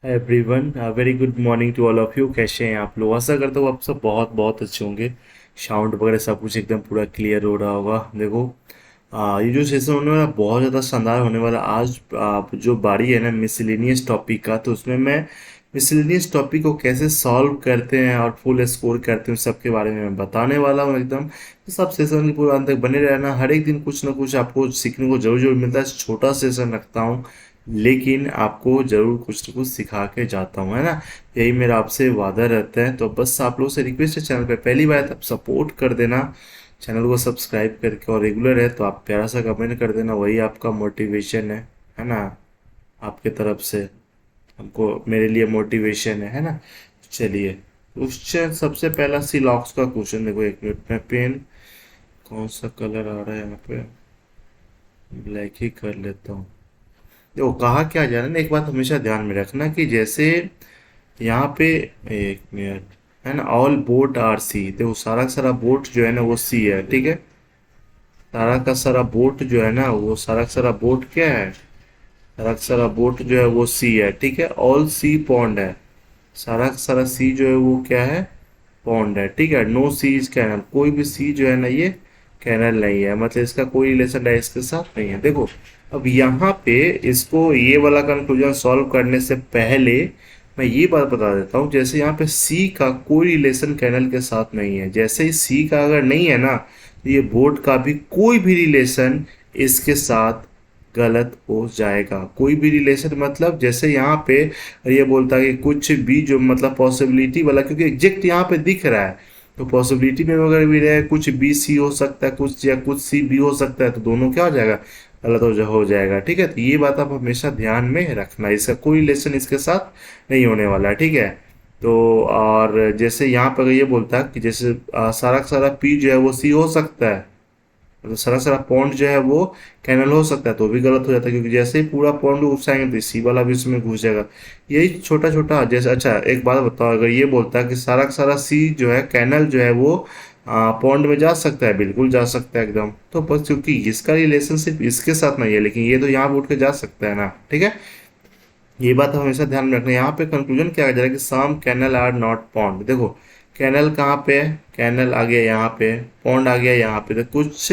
Everyone, very good morning to all of you. कैसे हैं आप लोग? आशा करता हूँ आप सब बहुत बहुत अच्छे होंगे। साउंड वगैरह सब कुछ एकदम पूरा क्लियर हो रहा होगा। देखो, ये जो सेशन होने वाला बहुत ज़्यादा शानदार होने वाला। आज जो बारी है ना मिसलेनियस टॉपिक का, तो उसमें मैं मिसलेनियस टॉपिक को कैसे सॉल्व करते हैं और फुल स्कोर करते हैं सबके बारे में मैं बताने वाला हूँ एकदम। तो सब सेशन के पूरा अंत तक बने रहना। हर एक दिन कुछ ना कुछ आपको सीखने को जरूर जरूर मिलता है। छोटा सेशन रखता हूँ लेकिन आपको ज़रूर कुछ न कुछ सिखा के जाता हूँ, है ना। यही मेरा आपसे वादा रहता है। तो बस आप लोगों से रिक्वेस्ट है, चैनल पे पहली बार आप सपोर्ट कर देना, चैनल को सब्सक्राइब करके, और रेगुलर है तो आप प्यारा सा कमेंट कर देना, वही आपका मोटिवेशन है ना। आपके तरफ से हमको मेरे लिए मोटिवेशन है ना। चलिए, क्वेश्चन सबसे पहला सिलॉक्स का क्वेश्चन देखो। एक मिनट में पेन कौन सा कलर आ रहा है यहाँ पे, ब्लैक ही कर लेता हूँ। देखो, कहा क्या जा रहा है ना, एक बात हमेशा ध्यान में रखना कि जैसे यहाँ पे, एक मिनट, है ना, ऑल बोट आर सी। देखो, सारा का सारा बोट जो है ना वो सी है, ठीक है। सारा का सारा बोट जो है ना वो सारा का सारा बोट क्या है, सारा का सारा बोट जो है वो सी है, ठीक है। ऑल सी पॉन्ड है। सारा का सारा सी जो है वो क्या है, पॉन्ड है, ठीक है। नो सी इज कैनल, कोई भी सी जो है ना ये कैनल नहीं है, मतलब इसका कोई रिलेशन है इसके साथ नहीं है। देखो, अब यहाँ पे इसको ये वाला कंक्लूजन सॉल्व करने से पहले मैं ये बात बता देता हूँ। जैसे यहाँ पे सी का कोई रिलेशन कैनल के साथ नहीं है, जैसे ही सी का अगर नहीं है ना, तो ये बोर्ड का भी कोई भी रिलेशन इसके साथ गलत हो जाएगा। कोई भी रिलेशन मतलब जैसे यहाँ पे ये बोलता है कि कुछ भी जो मतलब पॉसिबिलिटी वाला, क्योंकि एग्जैक्ट यहाँ पे दिख रहा है, तो पॉसिबिलिटी में अगर भी रहे कुछ बी सी हो सकता है, कुछ या कुछ सी बी हो सकता है, तो दोनों क्या हो जाएगा, गलत हो जाएगा, ठीक है। तो ये बात आप हमेशा ध्यान में रखना, इसका कोई रिलेशन इसके साथ नहीं होने वाला है, ठीक है। तो और जैसे यहाँ पर ये बोलता है कि जैसे सारा का सारा पी जो है वो सी हो सकता है, मतलब सारा सारा पॉन्ड जो है वो कैनल हो सकता है, तो भी गलत हो जाता है, क्योंकि जैसे ही पूरा पॉन्ड घुसाएंगे तो सी वाला भी उसमें घुस जाएगा। यही छोटा छोटा जैसे। अच्छा, एक बात बताओ, अगर ये बोलता है कि सारा का सारा सी जो है कैनल जो है वो पॉन्ड में जा सकता है, बिल्कुल जा सकता है एकदम। तो बस क्योंकि इसका रिलेशनशिप इसके साथ नहीं है, लेकिन ये तो यहाँ उठ के जा सकता है ना, ठीक है। ये बात हमेशा ध्यान में रखना। यहाँ पे कंक्लूजन क्या आ जा रहा है कि सम कैनल आर नॉट पॉन्ड। देखो, कैनल कहाँ पे है, कैनल आ गया यहाँ पे, पॉन्ड आ गया यहाँ पे। तो कुछ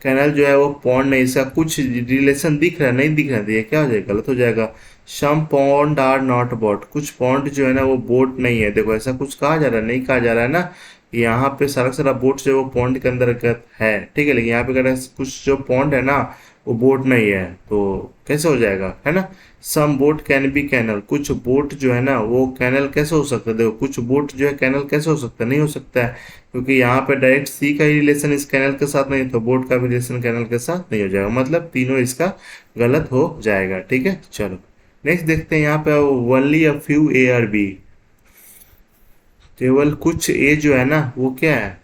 कैनल जो है वो पॉन्ड नहीं, इसका कुछ रिलेशन दिख रहा है, नहीं दिख रहा है, तो ये क्या हो जाएगा, गलत हो जाएगा। सम पॉन्ड आर नॉट बोट, कुछ पॉन्ड जो है ना वो बोट नहीं है। देखो, ऐसा कुछ कहा जा रहा है, नहीं कहा जा रहा है ना। यहाँ पे सारा का सारा बोट जो है वो पॉन्ड के अंतर्गत है, ठीक है। लेकिन यहाँ पे कह रहा है कुछ जो पॉन्ड है ना वो बोट नहीं है, तो कैसे हो जाएगा, है ना। सम बोट कैन बी कैनल, कुछ बोट जो है ना वो कैनल कैसे हो सकता है। देखो, कुछ बोट जो है कैनल कैसे हो सकता है, नहीं हो सकता है, क्योंकि यहाँ पे डायरेक्ट सी का ही रिलेशन इस कैनल के साथ नहीं, तो बोट का भी रिलेशन कैनल के साथ नहीं हो जाएगा, मतलब तीनों इसका गलत हो जाएगा, ठीक है। चलो नेक्स्ट देखते हैं। यहाँ पे only a few A are B, केवल कुछ ए जो है ना वो क्या है,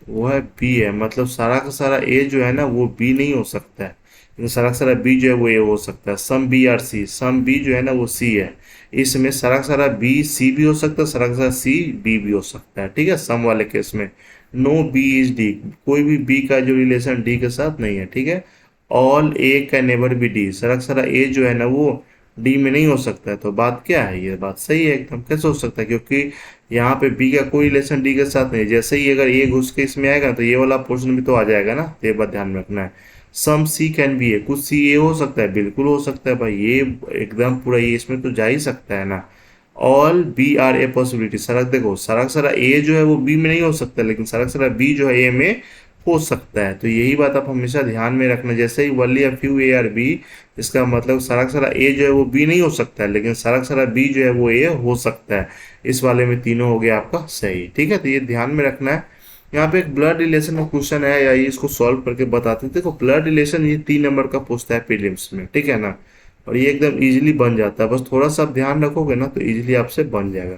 वो है बी है, मतलब सारा का सारा ए जो है ना वो बी नहीं हो सकता है, लेकिन सारा का सारा बी जो है वो ए हो सकता है। Some B are C, some B जो है ना वो सी है, इसमें सारा का सारा बी सी भी हो सकता है, सारा का सारा सी बी भी हो सकता है, ठीक है। सम वाले केस में नो बी इज डी, कोई भी बी का जो रिलेशन डी के साथ नहीं है, ठीक है। All A can never be D, सारा का सारा ए जो है ना वो डी में नहीं हो सकता है। तो बात क्या है, ये बात सही है एकदम। कैसे हो सकता है, क्योंकि यहाँ पे बी का कोई रिलेशन डी के साथ नहीं है। जैसे ही अगर ए घुस के इसमें आएगा तो ये वाला पोर्शन भी तो आ जाएगा ना, तो ये बात ध्यान में रखना है। सम सी कैन बी ए, कुछ सी ए हो सकता है, बिल्कुल हो सकता है भाई, ये एकदम पूरा ये इसमें तो जा ही सकता है ना। All B are A possibility, सारा देखो सारा का सारा ए जो है वो बी में नहीं हो सकता, लेकिन सारा का सारा बी जो है ए में हो सकता है। तो यही बात आप हमेशा ध्यान में रखना। जैसे ही only a few A are B, इसका मतलब सारा का सारा ए जो है वो बी नहीं हो सकता है, लेकिन सारा का सारा बी जो है वो ए हो सकता है। इस वाले में तीनों हो गया आपका सही, ठीक है। तो ये ध्यान में रखना है। यहाँ पे एक ब्लड रिलेशन का क्वेश्चन है, या ये इसको सॉल्व करके बताते हैं। देखो, ब्लड रिलेशन ये 3 नंबर का पूछता है प्रीलिम्स में, ठीक है ना। और ये एकदम इजीली बन जाता है, बस थोड़ा सा आप ध्यान रखोगे ना तो इजीली आपसे बन जाएगा।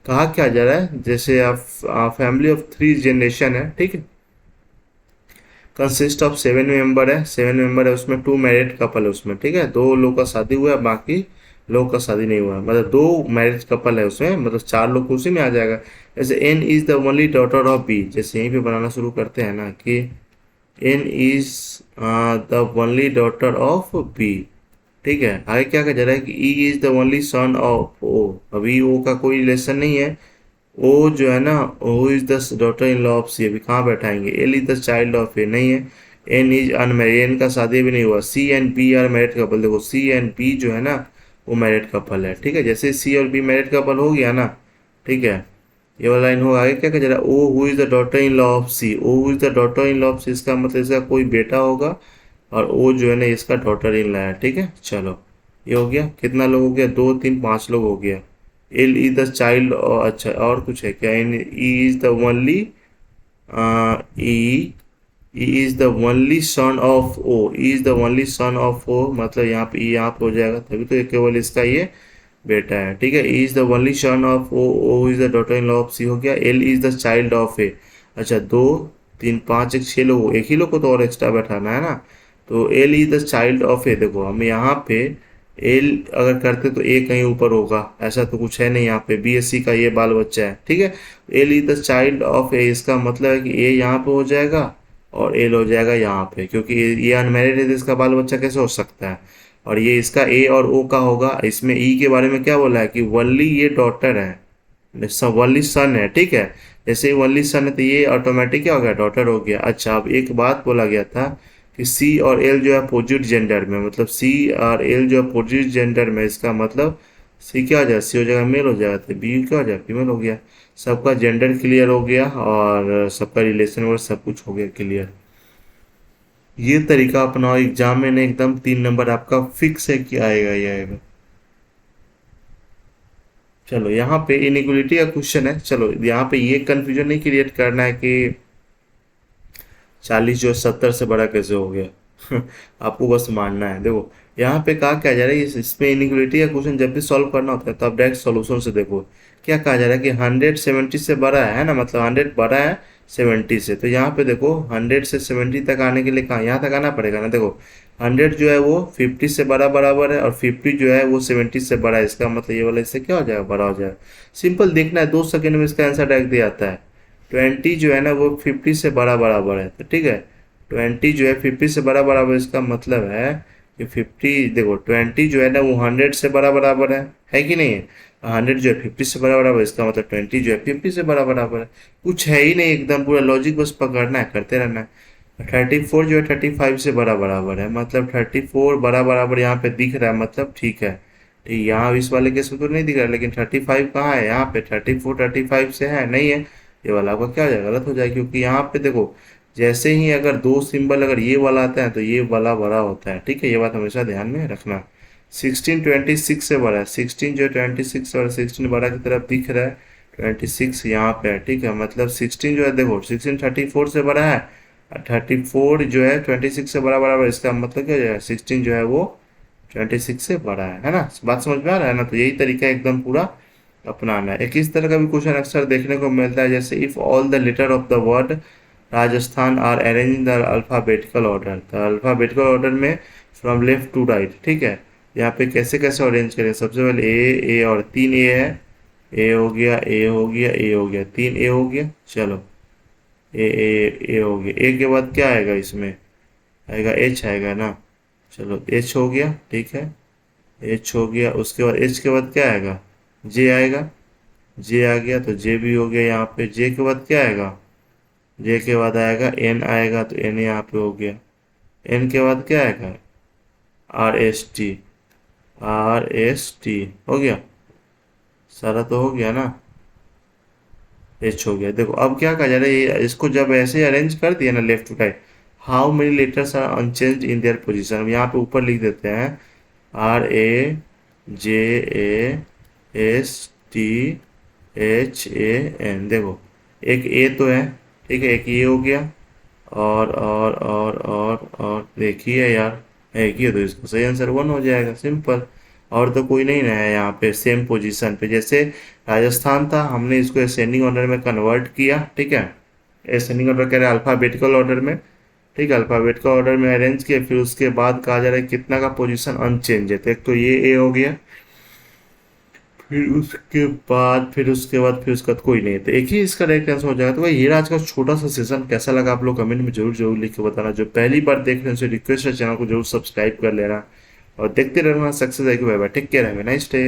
कहा क्या जा रहा है, जैसे आप फैमिली ऑफ 3 जनरेशन है, ठीक है, कंसिस्ट ऑफ 7 मेंबर है, 7 मेंबर है, उसमें 2 मैरिड कपल है उसमें, ठीक है। 2 लोग का शादी हुआ है, बाकी लोग का शादी नहीं हुआ है, मतलब 2 मैरिज कपल है उसमें, मतलब 4 लोग उसी में आ जाएगा। जैसे N is the only daughter of B, जैसे यहीं पे बनाना शुरू करते हैं ना कि N is the only daughter of B, ठीक है, आगे क्या कहा जा रहा है कि E is the only son of O. अभी ओ का कोई रिलेशन नहीं है। ओ जो है ना, O is the daughter in law of C, अभी कहाँ बैठाएंगे। L is the child of A, नहीं है। एन इज अनमेरिड, एन का शादी भी नहीं हुआ। C and B are married couple, देखो सी एंड बी जो है ना वो मैरिड कपल है। ठीक है, जैसे सी और बी मैरिड कपल हो गया ना, ठीक है, ये वाला लाइन होगा। आगे क्या कह रहा है, O who is the daughter in law of C. O who is the daughter in law of C, इसका मतलब इसका कोई बेटा होगा, और ओ जो है ना इसका डॉटर इन लॉ है। ठीक है, चलो ये हो गया। कितना लोग हो गया, दो तीन पांच लोग हो गया। एल इज द चाइल्ड, अच्छा और कुछ है क्या। इन E is the only, E E is the only son of O. E is the only son of O, मतलब यहाँ पे ई यहाँ पे हो जाएगा, तभी तो ये केवल इसका ये बेटा है। ठीक है, E is the only son of O, O is the daughter in law of C हो गया। L is the child of A, अच्छा दो तीन पाँच एक छः लोग, एक ही लोग को तो और एक्स्ट्रा बैठाना है ना। तो L is the child of A, देखो हम यहाँ पे एल अगर करते तो ए कहीं ऊपर होगा, ऐसा तो कुछ है नहीं। यहाँ पे बी एस सी का ये बाल बच्चा है। ठीक है, L is the child of A, इसका मतलब है कि ए यहाँ पे हो जाएगा और एल हो जाएगा यहाँ पे, क्योंकि ये अनमेरिड है तो इसका बाल बच्चा कैसे हो सकता है। और ये इसका ए और ओ का होगा। इसमें ई के बारे में क्या बोला है कि वनली ये डॉटर है, वनली सन है। ठीक है, जैसे ही वनली सन है तो ये ऑटोमेटिक क्या हो गया, डॉटर हो गया। अच्छा, अब एक बात बोला गया था कि सी और एल जो है अपोजिट जेंडर में, मतलब सी और एल जो अपोजिट जेंडर में, इसका मतलब सी क्या हो जाएगा, सी हो जाएगा मेल हो जाएगा, तो बी क्या हो जाएगा, फीमेल हो गया। सबका जेंडर क्लियर हो गया और सबका रिलेशन और सब कुछ हो गया क्लियर। ये तरीका अपनाओ, एग्जाम में ना एकदम 3 नंबर आपका फिक्स है कि आएगा ही आएगा। चलो यहाँ पे इनइक्वलिटी का क्वेश्चन है। चलो यहाँ पे ये कंफ्यूजन नहीं क्रिएट करना है कि 40 जो 70 से बड़ा कैसे हो गया। आपको बस मानना है। देखो यहाँ पे कहा क्या जा रहा है, इसमें इनइक्वलिटी का क्वेश्चन जब भी सॉल्व करना होता है तो आप डायरेक्ट सॉल्यूशन से देखो। क्या कहा जा रहा है कि 100 70 से बड़ा है ना, मतलब 100 बड़ा है 70 से। तो यहाँ पे देखो 100 से 70 तक आने के लिए कहाँ, यहाँ तक आना पड़ेगा ना। देखो 100 जो है वो 50 से बड़ा बराबर है, और 50 जो है वो 70 से बड़ा है। इसका मतलब ये वाला इससे क्या हो जाएगा, बड़ा हो जाएगा। सिंपल देखना है, 2 सेकंड में इसका आंसर डायरेक्ट दिया जाता है। 20 जो है ना वो 50 से बड़ा बराबर है, तो ठीक है 20 जो है 50 से बड़ा बराबर, इसका मतलब है कि 50, देखो 20 जो है ना वो 100 से बड़ा बराबर है कि नहीं है। 100 जो है 50 से बड़ा बराबर है, इसका मतलब 20 जो है 50 से बड़ा बराबर है। कुछ है ही नहीं, एकदम पूरा लॉजिक बस पकड़ना है, करते रहना है। 34 जो है 35 से बड़ा बराबर है, मतलब 34 बड़ा बराबर यहाँ पे दिख रहा है, मतलब ठीक है। ठीक, यहाँ इस वाले केस में तो नहीं दिख रहा है, लेकिन 35 कहाँ है, यहाँ पे 34 35 से है नहीं है। ये वाला आपका क्या हो जाएगा, गलत हो जाएगा, क्योंकि यहाँ पे देखो जैसे ही अगर दो सिंबल अगर ये वाला आता है तो ये वाला बड़ा होता है। ठीक है, ये बात हमेशा ध्यान में रखना। 16 26 से बड़ा है, 16 जो है 26 और 16 बड़ा की तरफ दिख रहा है, 26 यहाँ पे है। ठीक है, मतलब 16 जो है देखो 16 34 से बड़ा है, 34 जो है 26 से बड़ा बराबर, इसका मतलब क्या हो जाएगा, 16 जो है वो 26 से बड़ा है ना। बात समझ में आ रहा है ना। तो यही तरीका एकदम पूरा अपनाना है। एक इस तरह का भी क्वेश्चन अक्सर देखने को मिलता है, जैसे if all the letter of the word Rajasthan are arrange in the alphabetical order, तो अल्फाबेटिकल ऑर्डर में फ्रॉम लेफ्ट टू राइट। ठीक है, यहाँ पे कैसे कैसे अरेंज करें, सबसे पहले ए और 3 ए है, ए हो गया, ए हो गया, ए हो गया, 3 ए हो गया। चलो ए हो गया, ए के बाद क्या आएगा, इसमें आएगा एच आएगा ना। चलो एच हो गया, ठीक है एच हो गया। उसके बाद एच के बाद क्या आएगा, जे आएगा, जे आ गया तो जे भी हो गया। यहाँ पे जे के बाद क्या आएगा, जे के बाद आएगा एन आएगा, तो एन यहाँ पे हो गया। एन के बाद क्या आएगा, R S T, R S T हो गया, सारा तो हो गया ना। एच हो गया। देखो अब क्या कहा जा रहा है, इसको जब ऐसे अरेंज कर दिया ना left to right, how many letters are unchange in their position, यहाँ पे ऊपर लिख देते हैं R A J A S T H A N. देखो एक ए तो है, ठीक है, एक ये हो गया, और देखिए यार एक ही है, तो इसका सही आंसर 1 हो जाएगा, सिंपल। और तो कोई नहीं ना है यहाँ पे सेम पोजीशन पे। जैसे राजस्थान था, हमने इसको असेंडिंग ऑर्डर में कन्वर्ट किया। ठीक है, असेंडिंग ऑर्डर कह रहे हैं अल्फाबेटिकल ऑर्डर में। ठीक है, अल्फाबेटिकल ऑर्डर में अरेंज किया, फिर उसके बाद कहा जा रहा है कितना का पोजीशन अनचेंज है। तो एक तो ये ए हो गया, फिर उसके बाद कोई नहीं है, तो एक ही इसका राइट आंसर हो जाएगा। तो भाई ये आज का छोटा सा सेशन कैसा लगा आप लोग कमेंट में जरूर जरूर लिख के बताना। जो पहली बार देख रहे हैं उनसे रिक्वेस्ट है चैनल को जरूर सब्सक्राइब कर लेना, और देखते रहना सक्सेस आएगी। Bye bye, take care, have a nice day.